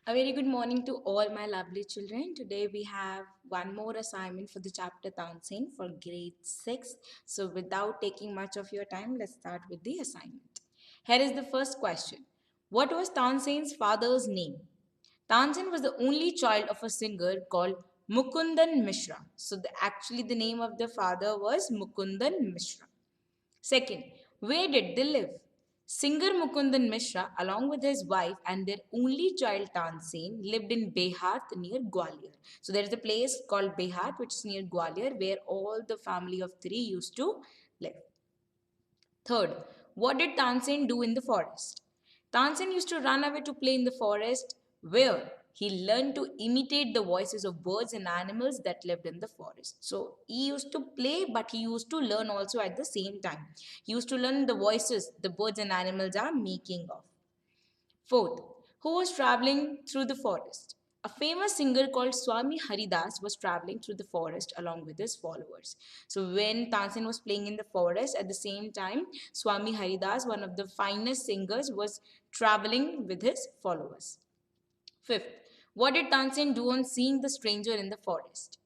A very good morning to all my lovely children. Today we have one more assignment for the chapter Tansin for grade 6. So without taking much of your time, let's start with the assignment. Here is the first question. What was Tansin's father's name? Tansin was the only child of a singer called Mukundan Mishra. So actually the name of the father was Mukundan Mishra. Second, where did they live? Singer Mukundan Mishra, along with his wife and their only child Tansen, lived in Behat near Gwalior. So there is a place called Behat, which is near Gwalior, where all the family of three used to live. Third, what did Tansen do in the forest? Tansen used to run away to play in the forest where he learned to imitate the voices of birds and animals that lived in the forest. So he used to play, but he used to learn also at the same time. He used to learn the voices the birds and animals are making of. Fourth, who was traveling through the forest? A famous singer called Swami Haridas was traveling through the forest along with his followers. So when Tansen was playing in the forest, at the same time, Swami Haridas, one of the finest singers, was traveling with his followers. Fifth, what did Tansen do on seeing the stranger in the forest?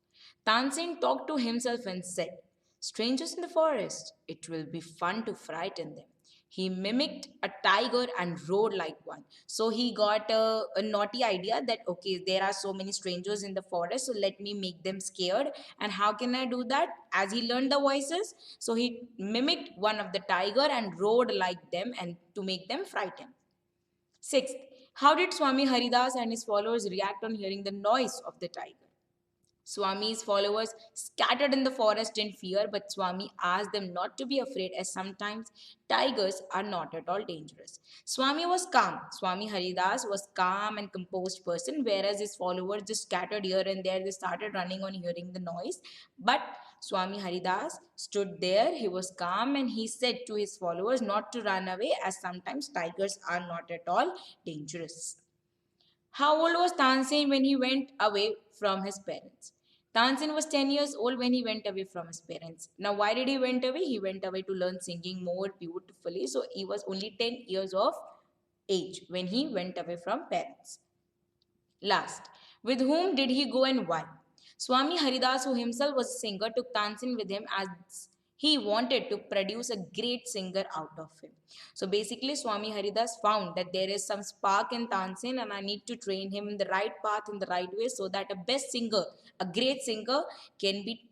Tansen talked to himself and said, "Strangers in the forest, it will be fun to frighten them." He mimicked a tiger and roared like one. So he got a naughty idea that, okay, there are so many strangers in the forest, so let me make them scared. And how can I do that? As he learned the voices, so he mimicked one of the tiger and roared like them and to make them frightened. Sixth, how did Swami Haridas and his followers react on hearing the noise of the tiger? Swami's followers scattered in the forest in fear, but Swami asked them not to be afraid, as sometimes tigers are not at all dangerous. Swami was calm. Swami Haridas was calm and composed person, whereas his followers just scattered here and there. They started running on hearing the noise. But Swami Haridas stood there. He was calm and he said to his followers not to run away, as sometimes tigers are not at all dangerous. How old was Tansen when he went away from his parents? Tansen was 10 years old when he went away from his parents. Now, why did he went away? He went away to learn singing more beautifully. So, he was only 10 years of age when he went away from parents. Last, with whom did he go and why? Swami Haridas, who himself was a singer, took Tansin with him as he wanted to produce a great singer out of him. So basically, Swami Haridas found that there is some spark in Tansin and I need to train him in the right path, in the right way, so that a best singer, a great singer, can be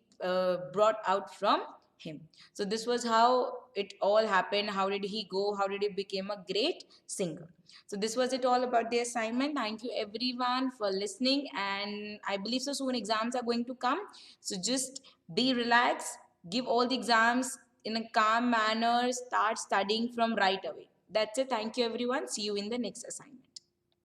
brought out from him. So this was how it all happened. How did he go? How did he become a great singer? So this was it all about the assignment. Thank you everyone for listening, and I believe so soon exams are going to come. So just be relaxed, give all the exams in a calm manner, start studying from right away. That's it. Thank you everyone. See you in the next assignment.